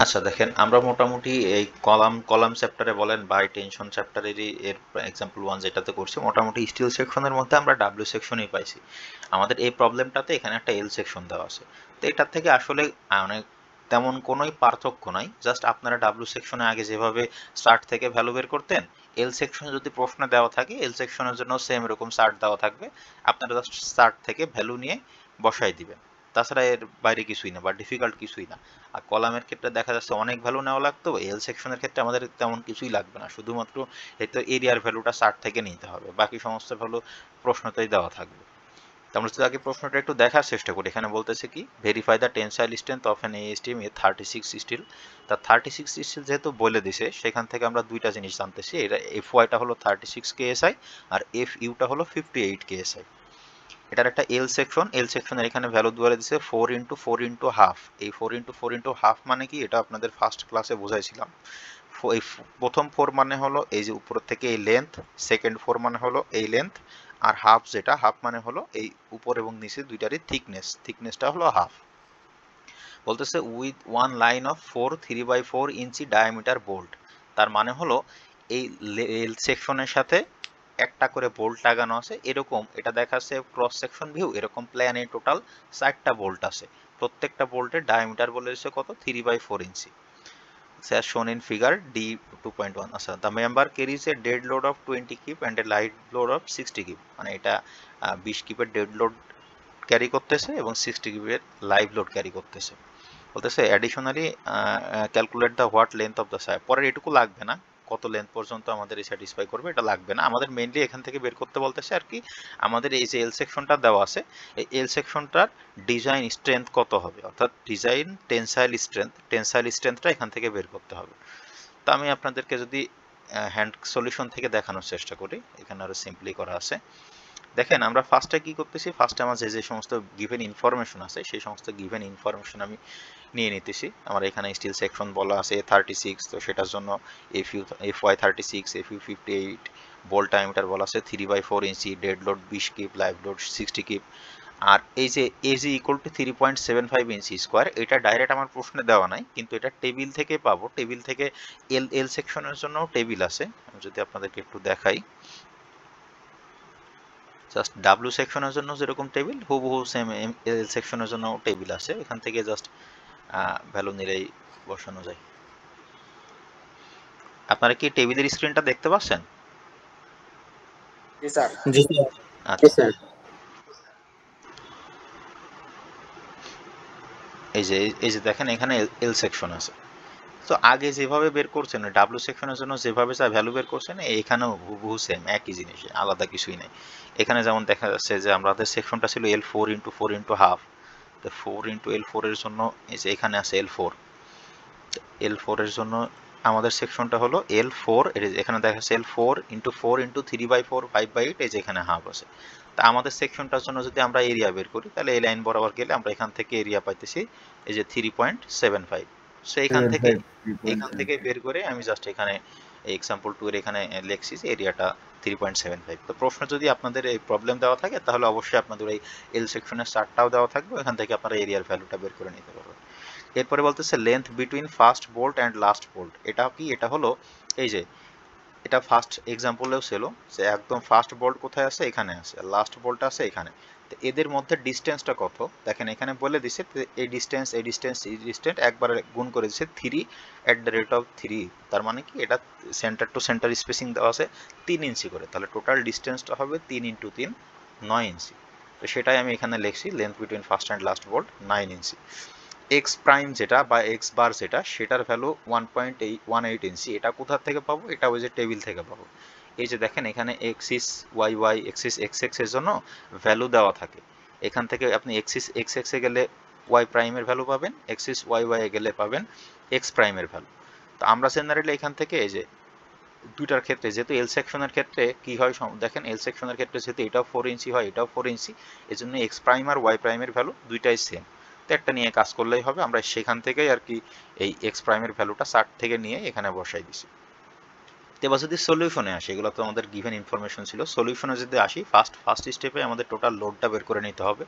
আচ্ছা দেখেন, আমরা মোটামুটি এই কলাম চ্যাপ্টারে বলেন বা টেনশন চ্যাপ্টারেরই এর এক্সাম্পল 1 যেটাতে করছি, মোটামুটি স্টিল সেকশনের মধ্যে আমরা ডাব্লিউ সেকশনই পাইছি। আমাদের এই প্রবলেমটাতে এখানে একটা এল সেকশন দেওয়া আছে। তো এটার থেকে আসলে অনেক তেমন কোনোই পার্থক্য নাই, জাস্ট আপনারা ডাব্লিউ সেকশনে আগে যেভাবে স্টার্ট থেকে ভ্যালু বের করতেন, এল সেকশনে যদি প্রশ্ন দেওয়া থাকে এল সেকশনের জন্য সেম এরকম স্টার্ট দেওয়া থাকবে, আপনারা জাস্ট স্টার্ট থেকে ভ্যালু নিয়ে বসাই দিবেন। তাছাড়া এর বাইরে কিছুই না বা ডিফিকাল্ট কিছুই না। আর কলামের ক্ষেত্রে দেখা যাচ্ছে অনেক ভ্যালু নেওয়া লাগতো, এল সেকশনের ক্ষেত্রে আমাদের তেমন কিছুই লাগবে না, শুধুমাত্র হয়তো এরিয়ার ভ্যালুটা চার্ট থেকে নিতে হবে, বাকি সমস্ত ভ্যালু প্রশ্নতেই দেওয়া থাকবে। তো আমরা যদি আগে প্রশ্নটা একটু দেখার চেষ্টা করি, এখানে বলতেছে কি verify the tensile strength of an ASTM A 36 steel. তা 36 স্টিল যেহেতু বলে দিছে, সেখান থেকে আমরা দুইটা জিনিস জানতেছি, এটা এফ ওয়াইটা হলো 36 কেএসআই আর এফ ইউটা হলো 58 কেএসআই। এটার একটা এল সেকশনের এখানে ভ্যালু দেওয়া দিচ্ছে 4 × 4 × হাফ। এই 4 × 4 × হাফ মানে কি, এটা আপনাদের ফার্স্ট ক্লাসে বোঝাইছিলাম। এই প্রথম 4 মানে হলো এই যে উপর থেকে এই লেন্থ, সেকেন্ড 4 মানে হলো এই লেন্থ, আর হাফ যেটা হাফ মানে হলো এই উপর এবং নিচে দুইটারই থিকনেসটা হলো হাফ। বলতেছে with one line of 3/4 inch diameter bolt. তার মানে হলো এই এল সেকশনের সাথে একটা করে বোল্ট লাগানো আছে, এরকম এটা দেখাচ্ছে ক্রস সেকশন ভিউ, এরকম প্ল্যানে টোটাল 4টা বোল্ট আছে। প্রত্যেকটা বোল্টের ডায়ামিটার বলেছে কত, 3/4 ইঞ্চি, as shown in figure D 2.1। আচ্ছা, the member carries a dead load of 20 kip and a light load of 60 kip, মানে এটা 20 কিপের ডেড লোড ক্যারি করতেছে এবং 60 কিপের লাইভ লোড ক্যারি করতেছে। বলতেছে additionally calculate the what length of the side. পরের এটুকু লাগবে না, কত লেন্থ পর্যন্ত আমাদের এই স্যাটিসফাই করবে এটা লাগবে না, আমাদের মেইনলি এখান থেকে বের করতে বলতেছে আর কি, আমাদের এই যে এল সেকশনটা দেওয়া আছে, এই এল সেকশনটার ডিজাইন স্ট্রেংথ কত হবে, অর্থাৎ ডিজাইন টেনসাইল স্ট্রেংথটা এখান থেকে বের করতে হবে। তো আমি আপনাদেরকে যদি হ্যান্ড সলিউশন থেকে দেখানোর চেষ্টা করি, এখানে আরো সিম্পলি করা আছে। দেখেন আমরা ফার্স্টে কি করতেছি, ফার্স্টে আমার যে সমস্ত গিভেন ইনফরমেশন আছে সেই সমস্ত গিভেন ইনফরমেশন আমি নিয়ে নিতেছি। আমার এখানে স্টিল সেকশন বলা আছে 36, তো সেটার জন্য F y 36, F u 58, bolt diameter বলা আছে 3/4 inch, dead load 20 kip, live load 60 kip. আর এই যে A g equal to 3.75 inch square, এটা ডাইরেক্ট আমার প্রশ্নে দেওয়া নাই, কিন্তু এটা টেবিল থেকে পাবো, টেবিল থেকে এল সেকশনের জন্য টেবিল আছে, আমি যদি আপনাদেরকে একটু দেখাই, জাস্ট ডাব্লিউ সেকশনের জন্য যেরকম টেবিল হুবহু সেম এল সেকশনের জন্য টেবিল আছে, এখান থেকে জাস্ট ভ্যালু নিলেই বসানো যায়। আপনারা কি টেবিলের স্ক্রিনটা দেখতে পাচ্ছেন? জি স্যার। জি স্যার। আচ্ছা, এই যে দেখেন এখানে এল সেকশন আছে। তো আগে যেভাবে বের করছেন ডাব্লিউ সেকশনের জন্য যেভাবে যা ভ্যালু বের করছেন, এখানেও হুবহু সেম একই জিনিস, আলাদা কিছুই নেই। এখানে যেমন দেখা যাচ্ছে যে আমাদের সেকশনটা ছিল L4 × 4 × হাফ, তো 4 × L4 এর জন্য এই যে এখানে আছে L4 এর জন্য আমাদের সেকশনটা হলো L4, এখানে দেখা যাচ্ছে L4 × 4 × 3/4 5/8, এই যে এখানে হাফ আছে। তা আমাদের সেকশনটার জন্য যদি আমরা এরিয়া বের করি, তাহলে এই লাইন বরাবর গেলে আমরা এখান থেকে এরিয়া পাইতেছি এই যে 3.75। সো এখান থেকে বের করে আমি জাস্ট এখানে এক্সাম্পল 2 এর এখানে লিখছি যে এরিয়াটা 3.75। তো প্রশ্ন যদি আপনাদের এই প্রবলেম দেওয়া থাকে, তাহলে অবশ্যই আপনাদের এই এল সেকশনের চার্টটাও দেওয়া থাকবে, এখান থেকে আপনারা এরিয়ার ভ্যালুটা বের করে নিতে পারবেন। এরপরে বলতেছে length between first bolt and last bolt. এটা কি, এটা হলো এই যে এটা ফার্স্ট এক্সাম্পলেও ছিল যে একদম ফার্স্ট বোল্ট কোথায় আছে, এখানে আছে, আর লাস্ট বোল্ট আছে এখানে। তো এদের মধ্যে ডিস্টেন্সটা কত, দেখেন এখানে বলে দিছে এই ডিস্টেন্স একবার গুণ করে দিচ্ছে 3/3। তার মানে কি, এটা সেন্টার টু সেন্টার স্পেসিং দেওয়া আছে 3 ইঞ্চি করে, তাহলে টোটাল ডিস্টেন্সটা হবে 3 × 3 9 ইঞ্চি। তো সেটাই আমি এখানে লিখছি, length between first and last bolt 9 inch. X prime যেটা বা এক্স বার যেটা, সেটার ভ্যালু 1.18 ইঞ্চি। এটা কোথা থেকে পাবো, এটা ওই যে টেবিল থেকে পাবো। এই যে দেখেন এখানে axis Y Y, axis X X এর জন্য ভ্যালু দেওয়া থাকে, এখান থেকে আপনি এক্সিস এক্স এক্স এ গেলে ওয়াই প্রাইমের ভ্যালু পাবেন, এক্সিস ওয়াই ওয়াই এ গেলে পাবেন এক্স প্রাইমের ভ্যালু। তো আমরা জেনারেলি এখান থেকে এই যে দুইটার ক্ষেত্রে, যেহেতু এল সেকশনের ক্ষেত্রে কি হয় দেখেন, এল সেকশনের ক্ষেত্রে যেহেতু এটাও 4 ইঞ্চি হয় এটাও 4 ইঞ্চি, এই জন্য এক্স প্রাইম আর ওয়াই প্রাইমের ভ্যালু দুইটাই সেম। তো একটা নিয়ে কাজ করলেই হবে, আমরা সেখান থেকেই আর কি এই এক্স প্রাইমের ভ্যালুটা 60 থেকে নিয়ে এখানে বসাই দিছি। এবার যদি সলিউশনে আসি, এগুলো তো আমাদের গিভেন ইনফরমেশন ছিল, সলিউশনে যদি আসি ফার্স্ট স্টেপে আমাদের টোটাল লোডটা বের করে নিতে হবে।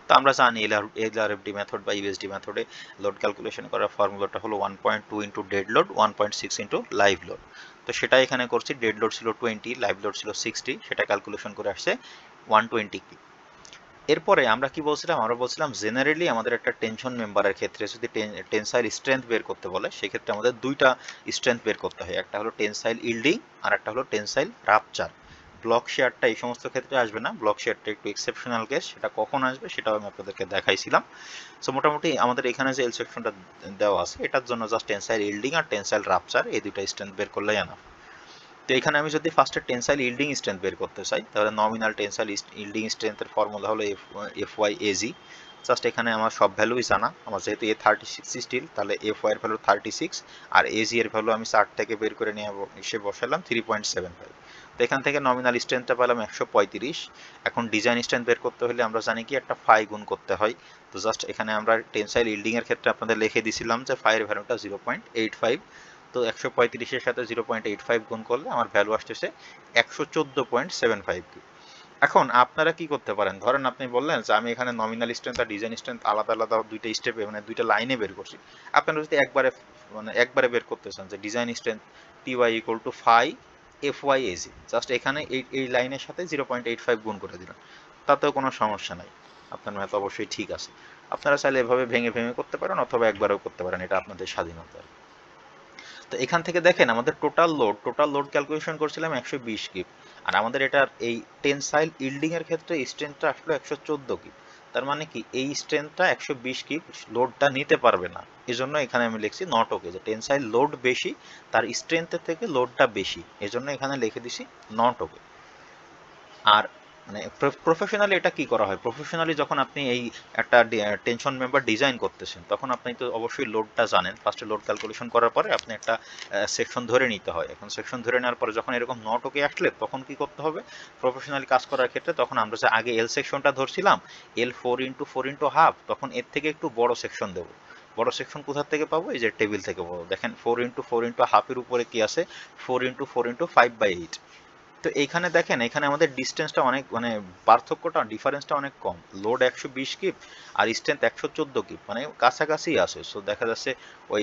তো আমরা জানি এলআরএফডি মেথড বা ইউএসডি মেথডে লোড ক্যালকুলেশন করার ফর্মুলাটা হলো 1.2 into dead load 1.6 into live load. তো সেটা এখানে করছি, ডেড লোড ছিল 20, লাইভ লোড ছিল 60, সেটা ক্যালকুলেশন করে আসছে 120 কি। এরপরে আমরা কি বলছিলাম, আমরা বলছিলাম জেনারেলি আমাদের একটা টেনশন মেম্বারের ক্ষেত্রে যদি টেনসাইল স্ট্রেংথ বের করতে বলে, সেক্ষেত্রে আমাদের দুইটা স্ট্রেংথ বের করতে হয়, একটা হলো টেনসাইল ইল্ডিং আর একটা হলো টেনসাইল রাপচার। ব্লক শেয়ারটা এই সমস্ত ক্ষেত্রে আসবে না, ব্লক শেয়ারটা একটু এক্সেপশনাল কেস, সেটা কখন আসবে সেটাও আমি আপনাদেরকে দেখাইছিলাম। সো মোটামুটি আমাদের এখানে যে এল সেকশনটা দেওয়া আছে এটার জন্য জাস্ট টেনসাইল ইল্ডিং আর টেনসাইল রাপচার এই দুইটা স্ট্রেংথ বের করলেই এনাফ। তো এখানে আমি যদি ফার্স্টে টেনসাইল ইল্ডিং স্ট্রেংথ বের করতে চাই, তাহলে নমিনাল টেনসাইল ইল্ডিং স্ট্রেংথের ফর্মুলা হলো FY/AG। জাস্ট এখানে আমার সব ভ্যালুই জানা, আমার যেহেতু A36 স্টিল, তাহলে FY এর ভ্যালু 36 আর AG এর ভ্যালু আমি 60 থেকে বের করে নিয়ে এসে বসালাম 3.75। তো এখান থেকে নমিনাল স্ট্রেংথটা পেলাম 135। এখন ডিজাইন স্ট্রেংথ বের করতে হলে আমরা জানি কি একটা ফাই গুণ করতে হয়। তো জাস্ট এখানে আমরা টেনসাইল ইল্ডিং এর ক্ষেত্রে আপনাদের লিখে দিছিলাম যে ফাই এর ভ্যালুটা 0.85। তো 135-এর সাথে 0.85 গুণ করলে আমার ভ্যালু আসতেছে 114.75 কি। এখন আপনারা কি করতে পারেন, ধরেন আপনি বললেন যে আমি এখানে নমিনাল স্ট্রেংথ আর ডিজাইন স্ট্রেংথ আলাদা আলাদা দুইটা স্টেপে মানে দুইটা লাইনে বের করছি। আপনারা যদি একবারে বের করতে চান যে design strength TY equal to phi FY/AG, just এখানে এই লাইনের সাথে 0.85 গুণ করে দিলাম, তাতেও কোনো সমস্যা নাই, আপনার ম্যাথ অবশ্যই ঠিক আছে। আপনারা চাইলে এভাবে ভেঙে ভেঙে করতে পারেন অথবা একবারেও করতে পারেন, এটা আপনাদের স্বাধীনতা। তো এখান থেকে দেখেন আমাদের টোটাল লোড ক্যালকুলেশন করছিলাম 120 কিপ, আর আমাদের এটার এই টেনসাইল ইল্ডিং এর ক্ষেত্রে স্ট্রেংথটা আসলো 114 কিপ। তার মানে কি এই স্ট্রেংথটা 120 কিপ লোডটা নিতে পারবে না, এজন্য এখানে আমি লিখছি নট ওকে, যে টেনসাইল লোড বেশি তার স্ট্রেংথের থেকে লোডটা বেশি, এজন্য এখানে লিখে দিছি নট ওকে। আর মানে প্রফেশনালি এটা কি করা হয়, প্রফেশনালি যখন আপনি এই একটা টেনশন মেম্বার ডিজাইন করতেছেন তখন আপনি তো অবশ্যই লোডটা জানেন, ফার্স্টে লোড ক্যালকুলেশন করার পরে আপনি একটা সেকশন ধরে নিতে হয়। এখন সেকশন ধরে নেওয়ার পরে যখন এরকম নট ওকে আসলে তখন কি করতে হবে, প্রফেশনালি কাজ করার ক্ষেত্রে তখন আমরা যে আগে এল সেকশনটা ধরছিলাম L4x4x হাফ, তখন এর থেকে একটু বড় সেকশন দেবো। বড় সেকশন কোথা থেকে পাবো, এই যে টেবিল থেকে পাবো। দেখেন 4x4x হাফের উপরে কি আছে, 4x4x5/8। তো এইখানে দেখেন এখানে আমাদের ডিস্টেন্সটা অনেক মানে পার্থক্যটা ডিফারেন্সটা অনেক কম, লোড 120 কিপ আর স্ট্রেংথ 114 কিপ, মানে কাছাকাছি আছে। সো দেখা যাচ্ছে ওই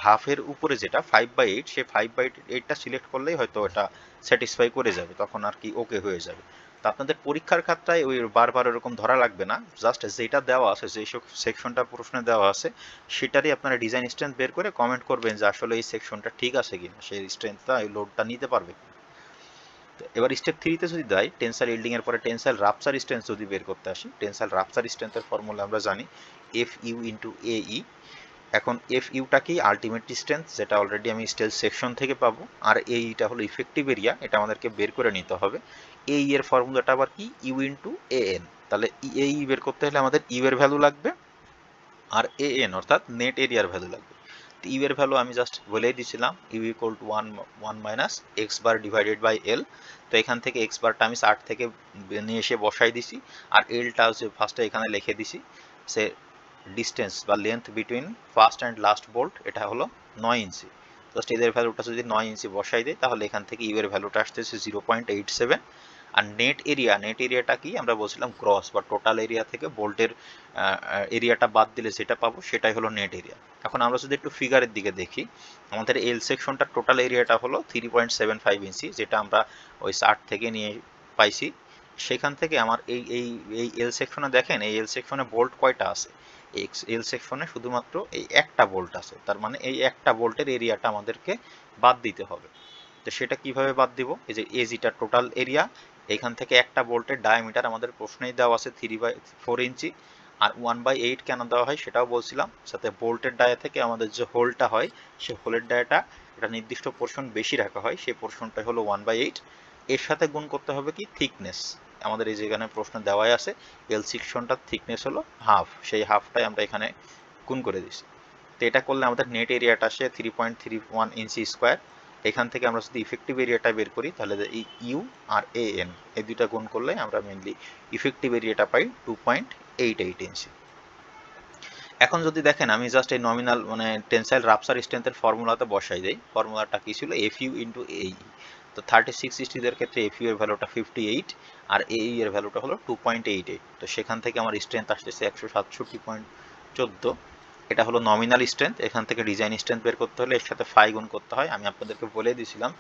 হাফের উপরে যেটা 5/8, সে 5/8টা সিলেক্ট করলেই হয়তো এটা স্যাটিসফাই করে যাবে, তখন আর কি ওকে হয়ে যাবে। তো আপনাদের পরীক্ষার খাতায় ওই বারবার এরকম ধরা লাগবে না, জাস্ট যেটা দেওয়া আছে যে সেকশনটা প্রশ্নে দেওয়া আছে সেটারই আপনারা ডিজাইন স্ট্রেংথ বের করে কমেন্ট করবেন যে আসলে এই সেকশনটা ঠিক আছে কিনা, সেই স্ট্রেংথটা এই লোডটা নিতে পারবে। এবার স্টেপ 3 তে যদি দেয় টেনসাইল ইল্ডিং এর পরে টেনসাইল রাপচার স্ট্রেংথ যদি বের করতে আসি, টেনসাইল রাপচার স্ট্রেংথের ফর্মুলা আমরা জানি FU ইনটু AE। এখন FUটা কি, আলটিমেট স্ট্রেংথ, যেটা অলরেডি আমি স্টেজ সেকশন থেকে পাবো, আর AEটা হলো ইফেক্টিভ এরিয়া, এটা আমাদেরকে বের করে নিতে হবে। AE এর ফর্মুলাটা আবার কি, U ইনটু AN। তাহলে AE বের করতে হলে আমাদের U এর ভ্যালু লাগবে আর AN অর্থাৎ নেট এরিয়ার ভ্যালু লাগবে। তো ইউ এর ভ্যালু আমি জাস্ট বলেই দিয়েছিলাম, U equal to 1 minus X bar divided by L. তো এখান থেকে এক্স বারটা আমি 60 থেকে নিয়ে এসে বসাই দিছি, আর এলটা হচ্ছে ফার্স্টে এখানে লিখে দিছি। সে ডিস্টেন্স বা length between first and last bolt এটা হলো 9 ইঞ্চি। জাস্ট এদের ভ্যালুটা যদি 9 ইঞ্চি বসাই দেয় তাহলে এখান থেকে ইউ এর ভ্যালুটা আসতেছে 0.87। আর নেট এরিয়াটা কি, আমরা বলছিলাম গ্রস বা টোটাল এরিয়া থেকে বোল্টের এরিয়াটা বাদ দিলে যেটা পাবো সেটাই হলো নেট এরিয়া। এখন আমরা যদি একটু ফিগারের দিকে দেখি, আমাদের এল সেকশনটার টোটাল এরিয়াটা হলো 3.75 ইঞ্চি, যেটা আমরা ওই 60 থেকে নিয়ে পাইছি। সেখান থেকে আমার এই এল সেকশনে দেখেন, এই এল সেকশনে বোল্ট কয়টা আছে, এল সেকশনে শুধুমাত্র এই একটা বোল্ট আছে, তার মানে এই একটা বোল্টের এরিয়াটা আমাদেরকে বাদ দিতে হবে। তো সেটা কিভাবে বাদ দিব, এই যে এজিটা টোটাল এরিয়া, এখান থেকে একটা বোল্টের ডায়ামিটার আমাদের প্রশ্নেই দেওয়া আছে 3/4 ইঞ্চি, আর 1/8 কেন দেওয়া হয় সেটাও বলছিলাম, সাথে বোল্টের ডায়া থেকে আমাদের যে হোলটা হয় সে হোলের ডায়াটা একটা নির্দিষ্ট পোর্শন বেশি রাখা হয়, সেই পোর্শনটা হলো 1/8। এর সাথে গুণ করতে হবে কি, থিকনেস। আমাদের এই যেখানে প্রশ্ন দেওয়াই আছে এল সেকশনটার থিকনেস হলো হাফ, সেই হাফটাই আমরা এখানে গুণ করে দিছি। তো এটা করলে আমাদের নেট এরিয়াটা আসে 3.31 ইঞ্চি স্কোয়ার। এখান থেকে আমরা যদি ইফেক্টিভ এরিয়াটা বের করি তাহলে এই ইউ আর AN এই দুইটা গুণ করলে আমরা মেনলি ইফেক্টিভ এরিয়াটা পাই 2.88 ইঞ্চি। এখন যদি দেখেন আমি জাস্ট এই নমিনাল মানে টেনসাইল রাপচার স্ট্রেংথের ফর্মুলাতে বসাই দেই, ফর্মুলাটা কি ছিল, এফইউ ইন্টু এই। তো 36 স্টিলের ক্ষেত্রে এফইউ এর ভ্যালুটা 58 আর এই এর ভ্যালুটা হলো 2.88। তো সেখান থেকে আমার স্ট্রেংথ আসতেছে 167.14। এটা হলো নমিনাল স্ট্রেংথ। এখান থেকে ডিজাইন স্ট্রেংথ বের করতে হলে এর সাথে ফাই গুণ করতে হয়। আমি আপনাদেরকে বলে দিয়েছিলাম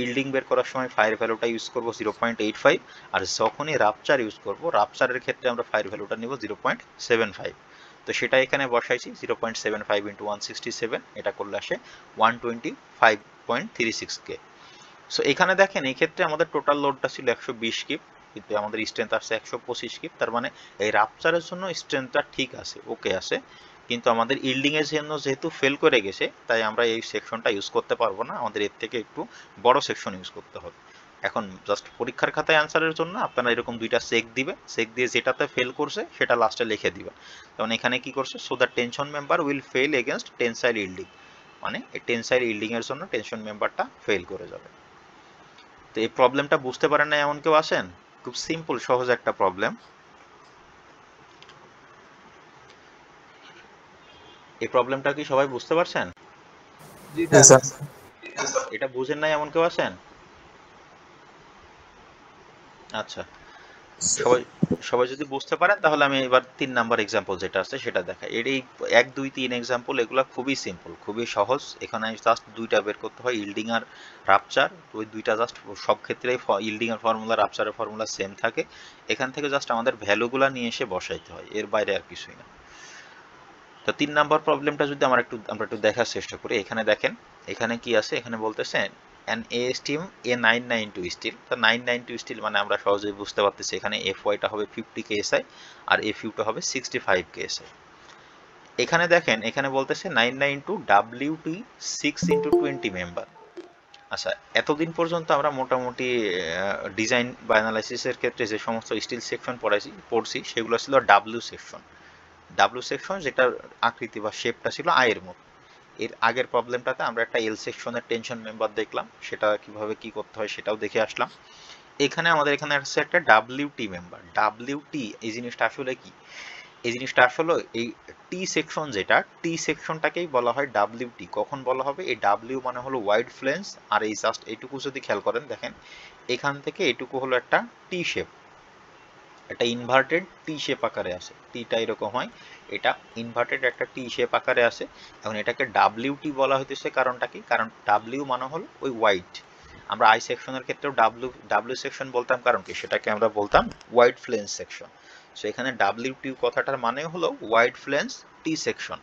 ইল্ডিং বের করার সময় ফাইয়ের ভ্যালুটা ইউজ করব 0.85, আর যখনই রাপচার ইউজ করব রাপচারের ক্ষেত্রে আমরা ফাইয়ের ভ্যালুটা নিব 0.75। তো সেটা এখানে বসাইছি 0.75 ইন্টু 167, এটা করলে আসে 125.36 কে। সো এখানে দেখেন এই ক্ষেত্রে আমাদের টোটাল লোডটা ছিল 120 কিপ, কিন্তু আমাদের স্ট্রেংথ আসছে 125 কিপ। তার মানে এই রাপচারের জন্য স্ট্রেংথটা ঠিক আছে, ওকে আছে, কিন্তু আমাদের ইল্ডিং এর জন্য যেহেতু ফেল করে গেছে তাই আমরা এই সেকশনটা ইউজ করতে পারবো না, আমাদের এর থেকে একটু বড় সেকশন ইউজ করতে হবে। এখন জাস্ট পরীক্ষার খাতায় অ্যান্সারের জন্য আপনারা এরকম দুইটা চেক দিবে, চেক দিয়ে যেটাতে ফেল করছে সেটা লাস্টে লিখে দিবেন। যেমন এখানে কি করছে, so the tension member will fail against tensile yielding, মানে এই টেনসাইল ইল্ডিং এর জন্য টেনশন মেম্বারটা ফেল করে যাবে। তো এই প্রবলেমটা বুঝতে পারেন না এমন কেউ আছেন? খুব সিম্পল সহজ একটা প্রবলেম। এই প্রবলেমটা কি সবাই বুঝতে পারছেন? জি স্যার। এটা বুঝেন নাই এমন কেউ আছেন? আচ্ছা, সবাই সবাই যদি বুঝতে পারেন তাহলে আমি এবার 3 নাম্বার এক্সাম্পল যেটা আছে সেটা দেখাই। এর এই 1 2 3 এক্সাম্পল এগুলো খুবই সিম্পল, খুবই সহজ। এখানে জাস্ট দুইটা বের করতে হয়, ইল্ডিং আর রাপচার। ওই দুইটা জাস্ট সব ক্ষেত্রেই ইল্ডিং এর ফর্মুলা রাপচারের ফর্মুলা সেম থাকে। এখান থেকে জাস্ট আমাদের ভ্যালুগুলা নিয়ে এসে বসাইতে হয়, এর বাইরে আর কিছুই না। তো 3 নাম্বার প্রবলেমটা যদি আমরা একটু দেখার চেষ্টা করি। এখানে দেখেন এখানে কি আছে, এখানে বলতেছে an A steam A992 still. তো 992 স্টিল মানে আমরা সহজেই বুঝতে পারতেছি এখানে FY টা হবে 50 KSI আর FU টা হবে 65 KSI। এখানে দেখেন এখানে বলতেছে 992 WT 6 into 20 মেম্বার। আচ্ছা, এতদিন পর্যন্ত আমরা মোটামুটি ডিজাইন বা অ্যানালাইসিসের ক্ষেত্রে যে সমস্ত স্টিল সেকশন পড়ছি সেগুলো ছিল ডাব্লিউ সেকশন। ডাব্লিউ সেকশন যেটার আকৃতি বা শেপটা ছিল আয়ের মতো। এর আগের প্রবলেমটাতে আমরা একটা এল সেকশনের টেনশন মেম্বার দেখলাম, সেটা কিভাবে কি করতে হয় সেটাও দেখে আসলাম। এখানে আমাদের এখানে আছে একটা ডাব্লিউটি মেম্বার। ডাব্লিউটি এই জিনিসটা আসলে কি? এই জিনিসটা আসলে এই টি সেকশন, যেটা টি সেকশনটাকেই বলা হয় ডাব্লিউটি। কখন বলা হবে? এই ডাব্লিউ মানে হলো ওয়াইড ফ্লেন্স, আর এই জাস্ট এইটুকু যদি খেয়াল করেন দেখেন এখান থেকে এইটুকু হলো একটা টি শেপ, একটা ইনভার্টেড টি শেপ আকারে আছে। টিটা এরকম হয়, এটা ইনভার্টেড একটা টি শেপ আকারে আছে। এখন এটাকে ডাব্লিউটি বলা হইতেছে কারণটা কি? কারণ ডাব্লিউ মানে হলো ওই হোয়াইট। আমরা আই সেকশনের ক্ষেত্রেও ডাব্লিউ সেকশন বলতাম, কারণ কি সেটাকে আমরা বলতাম হোয়াইট ফ্লেন্স সেকশন। সো এখানে ডাব্লিউটি কথাটার মানে হলো হোয়াইট ফ্লেন্স টি সেকশন,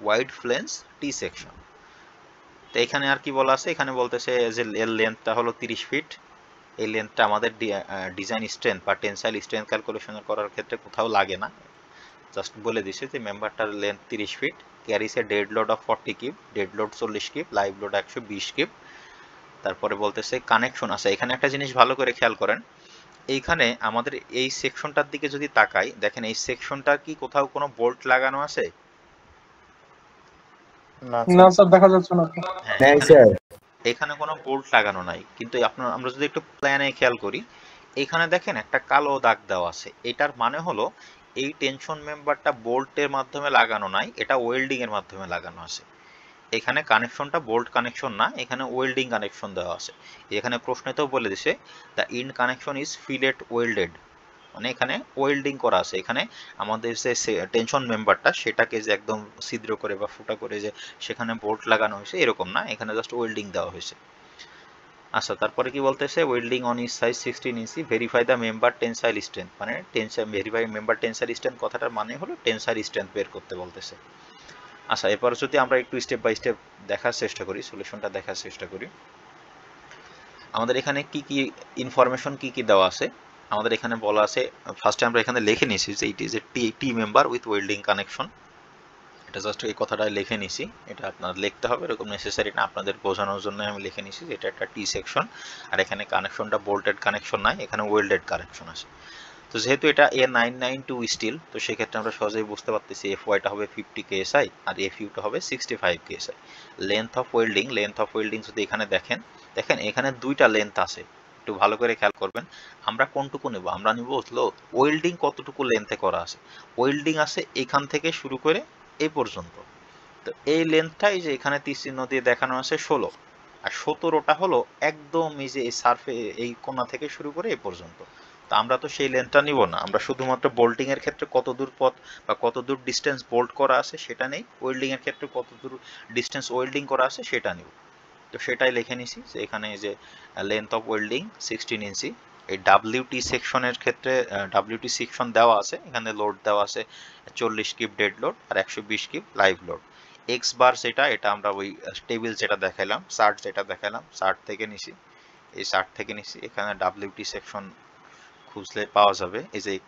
হোয়াইট ফ্লেন্স টি সেকশন। তো এখানে আর কি বলা আছে, এখানে বলতেছে যে এর লেন্থটা হলো 30 ফিট। এই লেন্থটা আমাদের ডিজাইন স্ট্রেংথ বা টেনসাইল স্ট্রেংথ ক্যালকুলেশন করার ক্ষেত্রে কোথাও লাগে না, জাস্ট বলে দিছে যে মেম্বারটার length 30 feet, carries a dead load of 40 kip, dead load 40 kip, live load 120 kip. তারপরে বলতেছে কানেকশন আছে। এখানে একটা জিনিস ভালো করে খেয়াল করেন, এইখানে আমাদের এই সেকশনটার দিকে যদি তাকাই দেখেন এই সেকশনটা কি কোথাও কোনো বোল্ট লাগানো আছে? না স্যার, দেখা যাচ্ছে না। হ্যাঁ, নাই এখানে স্যার। এখানে কোনো বোল্ট লাগানো নাই, কিন্তু আমরা যদি একটু প্ল্যানে খেয়াল করি এখানে দেখেন একটা কালো দাগ দেওয়া আছে। এটার মানে হলো এই টেনশন মেম্বারটা বোল্টের মাধ্যমে লাগানো নাই, এটা ওয়েল্ডিং এর মাধ্যমে লাগানো আছে। এখানে কানেকশনটা বোল্ট কানেকশন না, এখানে ওয়েল্ডিং কানেকশন দেওয়া আছে। এখানে প্রশ্নেতেও বলে দিছে the in connection is fillet welded, মানে এখানে ওয়েল্ডিং করা আছে। এখানে আমাদের যে টেনশন মেম্বারটা সেটাকে যে একদম ছিদ্র করে বা ফুটা করে যে সেখানে বোল্ট লাগানো হয়েছে এরকম না, এখানে জাস্ট ওয়েল্ডিং দেওয়া হয়েছে। আচ্ছা, তারপরে কি বলতেছে, welding on is size 16 inch, verify the member tensile strength, মানে ভেরিফাই মেম্বার টেনসাইল স্ট্রেংথ কথাটার মানে হলো টেনসাইল স্ট্রেংথ বের করতে বলতেছে। আচ্ছা, এরপর যদি আমরা একটু স্টেপ বাই স্টেপ দেখার চেষ্টা করি, সলিউশনটা দেখার চেষ্টা করি। আমাদের এখানে কি কি ইনফরমেশন কি কি দেওয়া আছে আমাদের এখানে বলা আছে। ফার্স্টে আমরা এখানে লিখে নিয়েছি যে it is a T member with welding connection. এটা জাস্ট এই কথাটা লিখে নিছি, এটা আপনার লিখতে হবে এরকম নেসেসারি না, আপনাদের বোঝানোর জন্য আমি লিখে নিছি যে এটা একটা টি সেকশন আর এখানে কানেকশনটা বোল্টেড কানেকশন নাই, এখানে ওয়েল্ডেড কানেকশন আছে। তো যেহেতু এটা A992 স্টিল, তো সেক্ষেত্রে আমরা সহজেই বুঝতে পারতেছি FY টা হবে 50 KSI আর FU টা হবে 65 KSI। লেন্থ অফ ওয়েল্ডিং যদি এখানে দেখেন এখানে দুইটা লেন্থ আছে, একটু ভালো করে খেয়াল করবেন। আমরা কোনটুকু নেব? আমরা নিব হলো ওয়েল্ডিং কতটুকু লেন্থে করা আছে। ওয়েল্ডিং আছে এখান থেকে শুরু করে এই পর্যন্ত। তো এই লেন্থটাই যে এখানে তীর চিহ্ন দিয়ে দেখানো আছে 16, আর 17টা হলো একদম এই যে এই সার্ফে এই কোণা থেকে শুরু করে এই পর্যন্ত। তো আমরা তো সেই লেন্থটা নিব না, আমরা শুধুমাত্র বোল্টিং এর ক্ষেত্রে কত দূর পথ বা কত দূর ডিস্টেন্স বোল্ট করা আছে সেটা নেই, ওয়েল্ডিং এর ক্ষেত্রে কত দূর ডিস্টেন্স ওয়েল্ডিং করা আছে সেটা নিব। তো সেটাই লিখে নিছি যে এখানে যে লেন্থ অফ ওয়েল্ডিং 16 ইঞ্চি। এই ডাব্লিউটি সেকশনের ক্ষেত্রে ডাব্লিউটি সেকশন দেওয়া আছে, এখানে লোড দেওয়া আছে 40 কিপ ডেড লোড আর 120 keep live load. X bar যেটা, এটা আমরা ওই টেবিল যেটা দেখাইলাম, চার্ট যেটা দেখাইলাম, চার্ট থেকে নিছি, এই চার্ট থেকে নিছি। এখানে ডাব্লিউটি সেকশন খুঁজলে পাওয়া যাবে।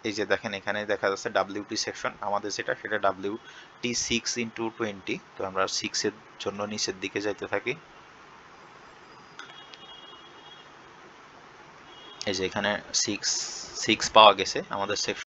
এই যে দেখেন এখানে দেখা যাচ্ছে ডাব্লিউটি সেকশন আমাদের যেটা, সেটা ডাব্লিউটি 6x20। তো আমরা 6 এর জন্য নিচের দিকে যাইতে থাকি। এই যে এখানে 6 পাওয়া গেছে আমাদের সেকশন।